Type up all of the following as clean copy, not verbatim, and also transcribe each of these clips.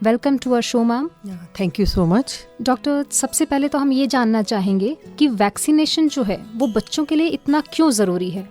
Welcome to our show ma'am. Thank you so much. Doctor, सबसे पहले तो हम ये जानना चाहेंगे कि वैक्सीनेशन जो है वो बच्चों के लिए इतना क्यों ज़रूरी है?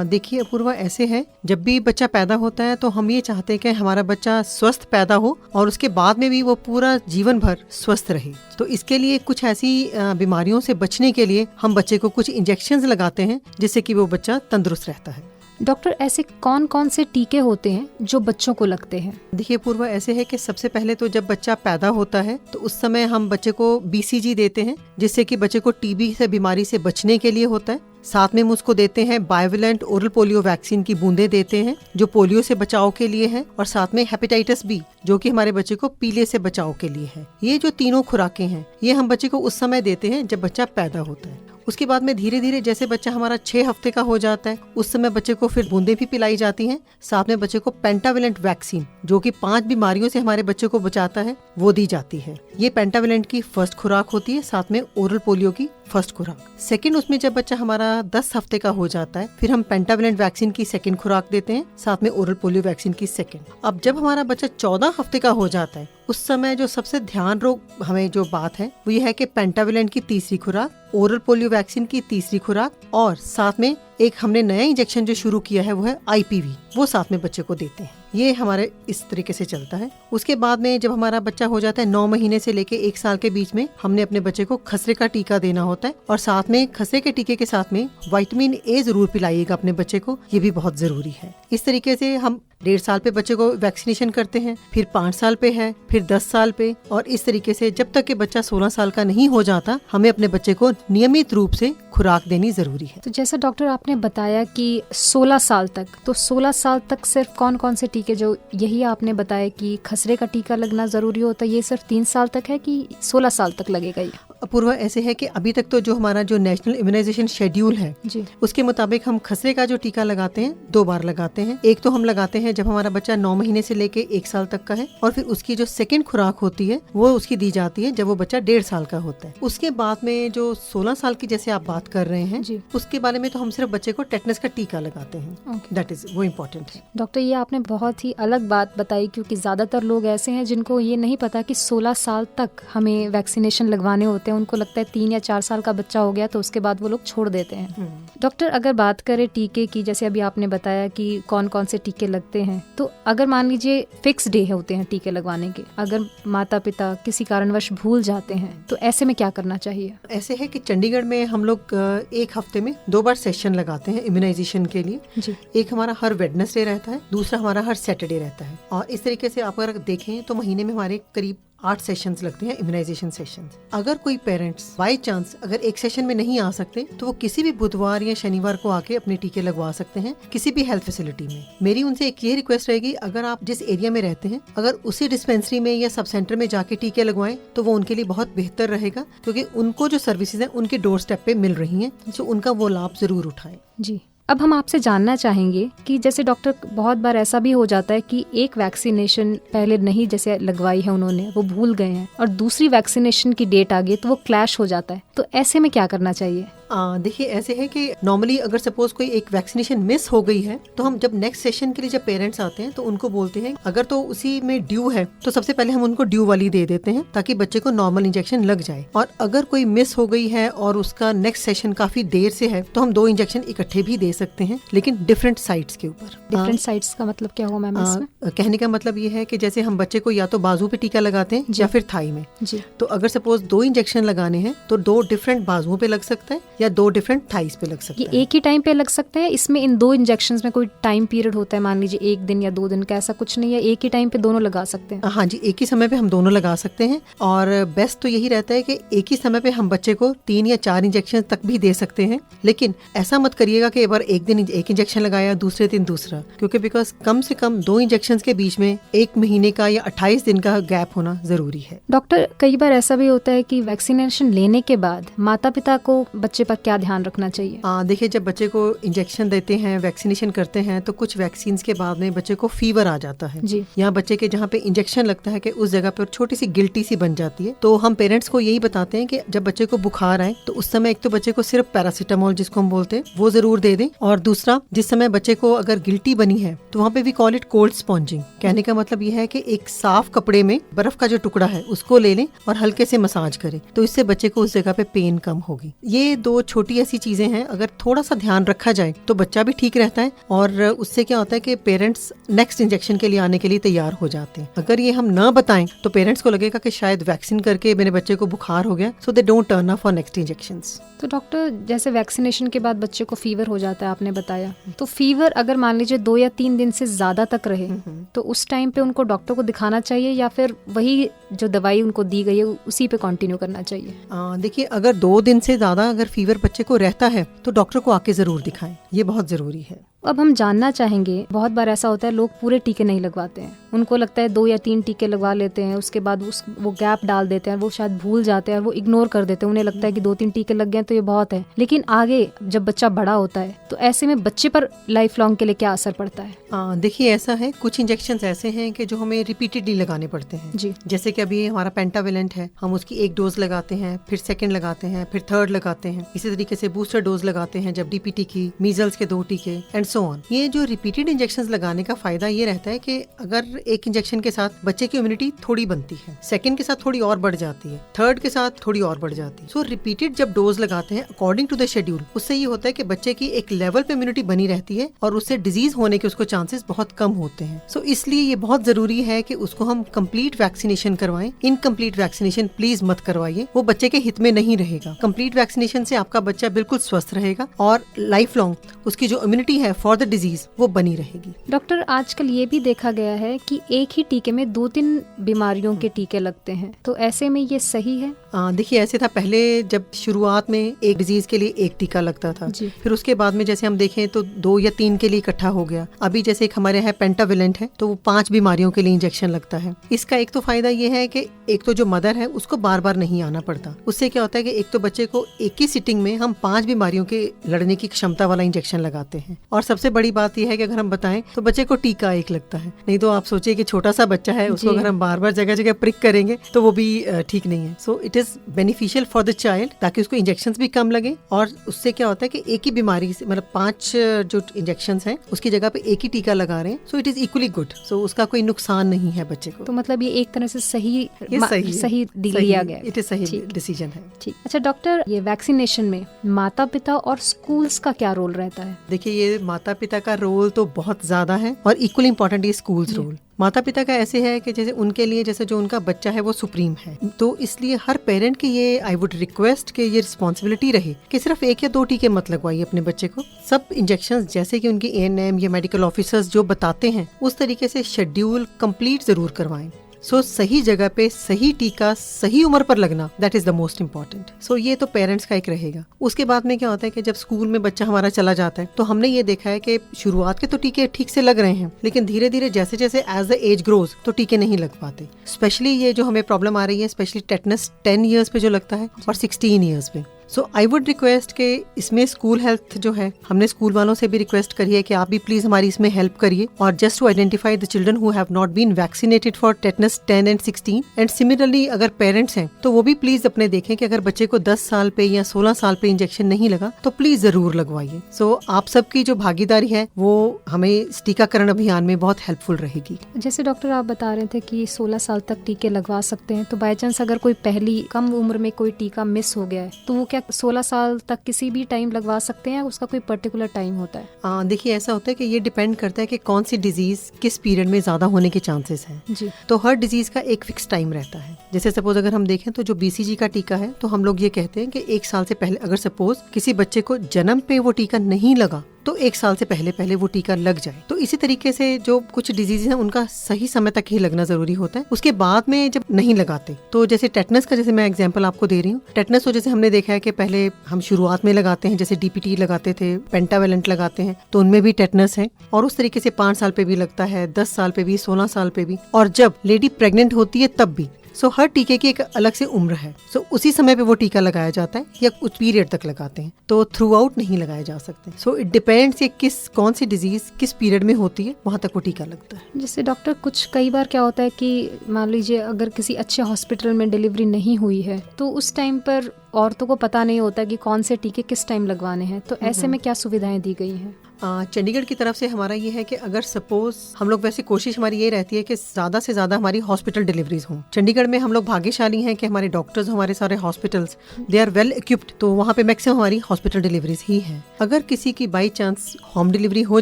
देखिए अपूर्वा, ऐसे है, जब भी बच्चा पैदा होता है तो हम ये चाहते हैं कि हमारा बच्चा स्वस्थ पैदा हो और उसके बाद में भी वो पूरा जीवन भर स्वस्थ रहे। तो इसके लिए कुछ ऐसी बीमारियों से बचने के लिए हम बच्चे को कुछ इंजेक्शंस लगाते हैं जिससे कि वो बच्चा तंदुरुस्त रहता है। डॉक्टर, ऐसे कौन कौन से टीके होते हैं जो बच्चों को लगते हैं? देखिए पूर्वा, ऐसे है कि सबसे पहले तो जब बच्चा पैदा होता है तो उस समय हम बच्चे को BCG देते हैं जिससे कि बच्चे को TB से बीमारी से बचने के लिए होता है। साथ में हम उसको देते हैं बायोवेलेंट ओरल पोलियो वैक्सीन की बूंदें देते हैं जो पोलियो से बचाव के लिए है, और साथ में हेपेटाइटिस B जो कि हमारे बच्चे को पीले से बचाव के लिए है। ये जो तीनों खुराकें हैं ये हम बच्चे को उस समय देते हैं जब बच्चा पैदा होता है। उसके बाद में धीरे धीरे जैसे बच्चा हमारा 6 हफ्ते का हो जाता है उस समय बच्चे को फिर बूंदें भी पिलाई जाती हैं। साथ में बच्चे को पेंटावेलेंट वैक्सीन जो कि 5 बीमारियों से हमारे बच्चे को बचाता है वो दी जाती है। ये पेंटावेलेंट की फर्स्ट खुराक होती है, साथ में ओरल पोलियो की फर्स्ट खुराक। सेकंड, उसमें जब बच्चा हमारा 10 हफ्ते का हो जाता है फिर हम पेंटावेलेंट वैक्सीन की सेकंड खुराक देते हैं, साथ में ओरल पोलियो वैक्सीन की सेकंड। अब जब हमारा बच्चा 14 हफ्ते का हो जाता है उस समय जो सबसे ध्यान रोग हमें जो बात है वो ये है कि पेंटावेलेंट की तीसरी खुराक, ओरल पोलियो वैक्सीन की तीसरी खुराक, और साथ में एक हमने नया इंजेक्शन जो शुरू किया है वो है IPV, वो साथ में बच्चे को देते हैं। ये हमारे इस तरीके से चलता है। उसके बाद में जब हमारा बच्चा हो जाता है 9 महीने से लेके 1 साल के बीच में हमने अपने बच्चे को खसरे का टीका देना होता है, और साथ में खसरे के टीके के साथ में विटामिन A जरूर पिलाइएगा अपने बच्चे को, ये भी बहुत जरूरी है। इस तरीके से हम 1.5 साल पे बच्चे को वैक्सीनेशन करते हैं, फिर 5 साल पे है, फिर 10 साल पे, और इस तरीके से जब तक कि बच्चा 16 साल का नहीं हो जाता हमें अपने बच्चे को नियमित रूप से खुराक देनी जरूरी है। तो जैसा डॉक्टर आपने बताया कि 16 साल तक, तो 16 साल तक सिर्फ कौन कौन से टीके, जो यही आपने बताया कि खसरे का टीका लगना जरूरी होता है, ये सिर्फ 3 साल तक है कि 16 साल तक लगेगा ये? अपूर्वा, ऐसे है कि अभी तक तो जो हमारा जो नेशनल इम्यूनाइजेशन शेड्यूल है जी, उसके मुताबिक हम खसरे का जो टीका लगाते हैं 2 बार लगाते हैं। एक तो हम लगाते हैं जब हमारा बच्चा 9 महीने से लेके 1 साल तक का है, और फिर उसकी जो सेकंड खुराक होती है वो उसकी दी जाती है जब वो बच्चा 1.5 साल का होता है। उसके बाद में जो 16 साल की जैसे आप बात कर रहे हैं जी, उसके बारे में तो हम सिर्फ बच्चे को टेटनस का टीका लगाते हैं। दैट इज वो इम्पोर्टेंट है। डॉक्टर, ये आपने बहुत ही अलग बात बताई, क्योंकि ज्यादातर लोग ऐसे हैं जिनको ये नहीं पता कि 16 साल तक हमें वैक्सीनेशन लगवाने होते हैं। उनको लगता है 3 या 4 साल का बच्चा हो गया तो उसके बाद वो लोग छोड़ देते हैं। डॉक्टर, अगर बात करें टीके की, जैसे अभी आपने बताया कि कौन कौन से टीके लगते हैं, तो अगर मान लीजिए फिक्स डे होते हैं टीके लगवाने के, अगर माता पिता किसी कारणवश भूल जाते हैं तो ऐसे में क्या करना चाहिए? ऐसे है कि चंडीगढ़ में हम लोग 1 हफ्ते में 2 बार सेशन लगाते हैं इम्यूनाइजेशन के लिए जी। एक हमारा हर वेडनेसडे रहता है, दूसरा हमारा हर सैटरडे रहता है, और इस तरीके से आप अगर देखें तो महीने में हमारे करीब 8 सेशंस लगते हैं इम्यूनाइजेशन सेशंस। अगर कोई पेरेंट्स बाय चांस अगर एक सेशन में नहीं आ सकते तो वो किसी भी बुधवार या शनिवार को आके अपने टीके लगवा सकते हैं किसी भी हेल्थ फैसिलिटी में। मेरी उनसे एक ये रिक्वेस्ट रहेगी, अगर आप जिस एरिया में रहते हैं अगर उसी डिस्पेंसरी में या सब सेंटर में जाके टीके लगवाएं तो वो उनके लिए बहुत बेहतर रहेगा, क्योंकि उनको जो सर्विसेज हैं उनके डोर स्टेप पे मिल रही हैं, तो उनका वो लाभ जरूर उठाएं। जी, अब हम आपसे जानना चाहेंगे कि जैसे डॉक्टर, बहुत बार ऐसा भी हो जाता है कि एक वैक्सीनेशन पहले नहीं जैसे लगवाई है उन्होंने, वो भूल गए हैं, और दूसरी वैक्सीनेशन की डेट आ गई तो वो क्लैश हो जाता है, तो ऐसे में क्या करना चाहिए? देखिए ऐसे है कि नॉर्मली अगर सपोज कोई एक वैक्सीनेशन मिस हो गई है तो हम जब नेक्स्ट सेशन के लिए जब पेरेंट्स आते हैं तो उनको बोलते हैं, अगर तो उसी में ड्यू है तो सबसे पहले हम उनको ड्यू वाली दे देते हैं ताकि बच्चे को नॉर्मल इंजेक्शन लग जाए, और अगर कोई मिस हो गई है और उसका नेक्स्ट सेशन काफी देर से है तो हम 2 इंजेक्शन इकट्ठे भी दे सकते हैं, लेकिन डिफरेंट साइट्स के ऊपर। डिफरेंट साइट्स का मतलब क्या हुआ मैम इसमें? कहने का मतलब ये है कि जैसे हम बच्चे को या तो बाजू पे टीका लगाते हैं या फिर थाई में जी, तो अगर सपोज 2 इंजेक्शन लगाने हैं तो 2 डिफरेंट बाजुओं पे लग सकता है या 2 डिफरेंट थाइस पे लग सकता ये है। एक ही टाइम पे लग सकते हैं? इसमें इन 2 इंजेक्शंस में कोई टाइम पीरियड होता है, मान लीजिए 1 दिन या 2 दिन का, ऐसा कुछ नहीं है, एक ही टाइम पे दोनों लगा सकते हैं? हाँ जी, एक ही समय पे हम दोनों लगा सकते हैं, और बेस्ट तो यही रहता है कि एक ही समय पे हम बच्चे को 3 या 4 इंजेक्शन तक भी दे सकते हैं, लेकिन ऐसा मत करिएगा कि एक बार एक दिन एक इंजेक्शन लगाया दूसरे दिन दूसरा, क्योंकि बिकॉज कम से कम 2 इंजेक्शन के बीच में 1 महीने का या 28 दिन का गैप होना जरूरी है। डॉक्टर, कई बार ऐसा भी होता है कि वैक्सीनेशन लेने के बाद माता पिता को बच्चे पर क्या ध्यान रखना चाहिए? देखिए, जब बच्चे को इंजेक्शन देते हैं, वैक्सीनेशन करते हैं, तो कुछ वैक्सीन के बाद में बच्चे को फीवर आ जाता है जी, यहाँ बच्चे के जहाँ पे इंजेक्शन लगता है कि उस जगह पर छोटी सी गिल्टी सी बन जाती है, तो हम पेरेंट्स को यही बताते हैं कि जब बच्चे को बुखार आए तो उस समय एक तो बच्चे को सिर्फ पैरासीटामोल जिसको हम बोलते हैं वो जरूर दे दें, और दूसरा, जिस समय बच्चे को अगर गिल्टी बनी है तो वहाँ पे भी कॉल इट कोल्ड स्पॉन्जिंग। कहने का मतलब यह है कि एक साफ कपड़े में बर्फ का जो टुकड़ा है उसको ले लें और हल्के से मसाज करें, तो इससे बच्चे को उस जगह पे पेन कम होगी। ये 2 छोटी ऐसी चीजें हैं, अगर थोड़ा सा ध्यान रखा जाए तो बच्चा भी ठीक रहता है और उससे क्या होता है कि पेरेंट्स नेक्स्ट इंजेक्शन के लिए आने के लिए तैयार हो जाते हैं। अगर ये हम न बताएं तो पेरेंट्स को लगेगा कि शायद वैक्सीन करके मेरे बच्चे को बुखार हो गया, so they don't turn up for next injections. तो डॉक्टर, जैसे वैक्सीनेशन के बाद बच्चे को फीवर हो जाता है, आपने बताया, तो फीवर अगर मान लीजिए 2 या 3 दिन से ज्यादा तक रहे तो उस टाइम पे उनको डॉक्टर को दिखाना चाहिए या फिर वही जो दवाई उनको दी गई है उसी पे कंटिन्यू करना चाहिए? देखिए, अगर 2 दिन से ज्यादा अगर फीवर बच्चे को रहता है तो डॉक्टर को आके जरूर दिखाएं, ये बहुत जरूरी है। अब हम जानना चाहेंगे, बहुत बार ऐसा होता है लोग पूरे टीके नहीं लगवाते हैं, उनको लगता है 2 या 3 टीके लगवा लेते हैं, उसके बाद वो गैप डाल देते हैं, वो शायद भूल जाते हैं और वो इग्नोर कर देते हैं, उन्हें लगता है कि 2-3 टीके लग गए तो ये बहुत है। लेकिन आगे जब बच्चा बड़ा होता है तो ऐसे में बच्चे पर लाइफ लॉन्ग के लिए क्या असर पड़ता है? देखिए, ऐसा है, कुछ इंजेक्शन ऐसे हैं कि जो हमें रिपीटेडली लगाने पड़ते हैं जी। जैसे कि अभी हमारा पेंटावेलेंट है, हम उसकी 1 डोज लगाते हैं, फिर 2nd लगाते हैं, फिर 3rd लगाते हैं। इसी तरीके से बूस्टर डोज लगाते हैं जब डीपीटी की, मीजल्स के 2 टीके एंड सो ऑन। ये जो रिपीटेड इंजेक्शंस लगाने का फायदा ये रहता है कि अगर एक इंजेक्शन के साथ बच्चे की इम्यूनिटी थोड़ी बनती है, 2nd के साथ थोड़ी और बढ़ जाती है, 3rd के साथ थोड़ी और बढ़ जाती है। सो रिपीटेड जब डोज लगाते हैं अकॉर्डिंग टू द शेड्यूल, उससे ये होता है कि बच्चे की एक लेवल पे इम्यूनिटी बनी रहती है और उससे डिजीज होने के उसको चांसेस बहुत कम होते हैं। सो इसलिए ये बहुत जरूरी है कि उसको हम कंप्लीट वैक्सीनेशन करवाएं। इनकम्प्लीट वैक्सीनेशन प्लीज मत करवाइए, वो बच्चे के हित में नहीं रहेगा। कंप्लीट वैक्सीनेशन से आपका बच्चा बिल्कुल स्वस्थ रहेगा और लाइफ लॉन्ग उसकी जो इम्यूनिटी है फॉर द डिजीज वो बनी रहेगी। डॉक्टर, आजकल ये भी देखा गया है कि एक ही टीके में 2-3 बीमारियों के टीके लगते हैं, तो ऐसे में ये सही है? देखिए, ऐसे था पहले, जब शुरुआत में एक डिजीज के लिए एक टीका लगता था, फिर उसके बाद में जैसे हम देखें तो 2 या 3 के लिए इकट्ठा हो गया। अभी जैसे एक हमारे है पेंटावेलेंट है, तो वो 5 बीमारियों के लिए इंजेक्शन लगता है। इसका एक तो फायदा ये है कि एक तो जो मदर है उसको बार बार नहीं आना पड़ता। उससे क्या होता है कि एक तो बच्चे को एक ही सिटिंग में हम 5 बीमारियों के लड़ने की क्षमता वाला इंजेक्शन लगाते हैं। और सबसे बड़ी बात यह है कि अगर हम बताएं तो बच्चे को टीका एक लगता है, नहीं तो आप सोचिए कि छोटा सा बच्चा है, उसको अगर हम बार बार जगह जगह प्रिक करेंगे तो वो भी ठीक नहीं है। सो it is beneficial for the child, ताकि उसको इंजेक्शंस भी कम लगे और उससे क्या होता है कि एक ही बीमारी से, मतलब 5 जो इंजेक्शंस हैं उसकी जगह पे एक ही टीका लगा रहे हैं। So it is equally good, so उसका कोई नुकसान नहीं है बच्चे को। तो मतलब ये एक तरह से सही लिया गया, इट इज सही डिसीजन है। ठीक। अच्छा डॉक्टर, ये वैक्सीनेशन में माता पिता और स्कूल्स का क्या रोल रहता है? देखिए, ये माता पिता का रोल तो बहुत ज्यादा है और इक्वली इम्पोर्टेंट ये स्कूल्स रोल। माता पिता का ऐसे है कि जैसे उनके लिए, जैसे जो उनका बच्चा है वो सुप्रीम है, तो इसलिए हर पेरेंट की ये आई वुड रिक्वेस्ट कि ये रिस्पॉन्सिबिलिटी रहे कि सिर्फ 1 या 2 टीके मत लगवाइए अपने बच्चे को। सब इंजेक्शंस जैसे कि उनके ANM या मेडिकल ऑफिसर्स जो बताते हैं उस तरीके से शेड्यूल कंप्लीट जरूर करवाएं। सो सही जगह पे सही टीका सही उम्र पर लगना, that is the most important. So ये तो पेरेंट्स का एक रहेगा। उसके बाद में क्या होता है कि जब स्कूल में बच्चा हमारा चला जाता है तो हमने ये देखा है कि शुरुआत के तो टीके ठीक से लग रहे हैं, लेकिन धीरे धीरे जैसे जैसे एज द एज ग्रोज तो टीके नहीं लग पाते। स्पेशली ये जो हमें प्रॉब्लम आ रही है, स्पेशली टेटनस 10 ईयर्स पे जो लगता है और 16 ईयर्स पे। सो आई वुड रिक्वेस्ट के इसमें स्कूल हेल्थ जो है, हमने स्कूल वालों से भी रिक्वेस्ट करी है कि आप भी प्लीज हमारी इसमें हेल्प करिए, और just to identify the children who have not been vaccinated for tetanus 10 and 16। And similarly अगर पेरेंट्स हैं तो वो भी प्लीज अपने देखें कि अगर बच्चे को 10 साल पे या 16 साल पे इंजेक्शन नहीं लगा तो प्लीज जरूर लगवाइए। सो आप सबकी जो भागीदारी है वो हमें इस टीकाकरण अभियान में बहुत हेल्पफुल रहेगी। जैसे डॉक्टर आप बता रहे थे कि 16 साल तक टीके लगवा सकते हैं, तो बाय चांस अगर कोई पहली कम उम्र में कोई टीका मिस हो गया है तो वो क्या 16 साल तक किसी भी टाइम लगवा सकते हैं, उसका कोई पर्टिकुलर टाइम होता है? देखिए, ऐसा होता है कि ये डिपेंड करता है कि कौन सी डिजीज किस पीरियड में ज्यादा होने के चांसेस हैं जी। तो हर डिजीज का एक फिक्स टाइम रहता है। जैसे सपोज अगर हम देखें तो जो BCG का टीका है, तो हम लोग ये कहते हैं कि 1 साल से पहले अगर सपोज किसी बच्चे को जन्म पे वो टीका नहीं लगा तो 1 साल से पहले वो टीका लग जाए। तो इसी तरीके से जो कुछ डिजीज हैं उनका सही समय तक ही लगना जरूरी होता है, उसके बाद में जब नहीं लगाते। तो जैसे टेटनस का, जैसे मैं एग्जांपल आपको दे रही हूँ, टेटनस तो जैसे हमने देखा है कि पहले हम शुरुआत में लगाते हैं, जैसे DPT लगाते थे, पेंटावेलेंट लगाते हैं, तो उनमें भी टेटनस है। और उस तरीके से 5 साल पे भी लगता है, 10 साल पे भी, 16 साल पे भी, और जब लेडी प्रेग्नेंट होती है तब भी। सो हर टीके की एक अलग से उम्र है। सो उसी समय पे वो टीका लगाया जाता है या उस पीरियड तक लगाते हैं, तो थ्रू आउट नहीं लगाए जा सकते। सो इट डिपेंड्स ये कौन सी डिजीज किस पीरियड में होती है, वहां तक वो टीका लगता है। जैसे डॉक्टर कुछ कई बार क्या होता है कि मान लीजिए अगर किसी अच्छे हॉस्पिटल में डिलीवरी नहीं हुई है तो उस टाइम पर औरतों को पता नहीं होता कि कौन से टीके किस टाइम लगवाने हैं, तो ऐसे में क्या सुविधाएं दी गई हैं? चंडीगढ़ की तरफ से हमारा ये है कि अगर सपोज हम लोग, वैसे कोशिश हमारी ये रहती है कि ज्यादा से ज्यादा हमारी हॉस्पिटल डिलीवरीज हों। चंडीगढ़ में हम लोग भाग्यशाली हैं कि हमारे डॉक्टर्स, हमारे सारे hospitals they are well equipped, तो वहाँ पे मैक्सिमम हमारी हॉस्पिटल डिलीवरीज ही है। अगर किसी की बाई चांस होम डिलीवरी हो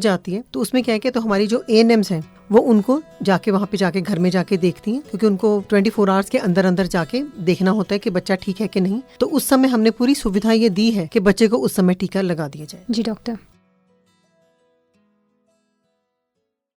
जाती है तो उसमें क्या है कि तो हमारी जो ANMs हैं वो उनको जाके वहाँ पे जाके घर में जाके देखती हैं, क्योंकि उनको 24 आवर्स के अंदर अंदर जाके देखना होता है कि बच्चा ठीक है कि नहीं। तो उस समय हमने पूरी सुविधा ये दी है कि बच्चे को उस समय टीका लगा दिया जाए। जी डॉक्टर।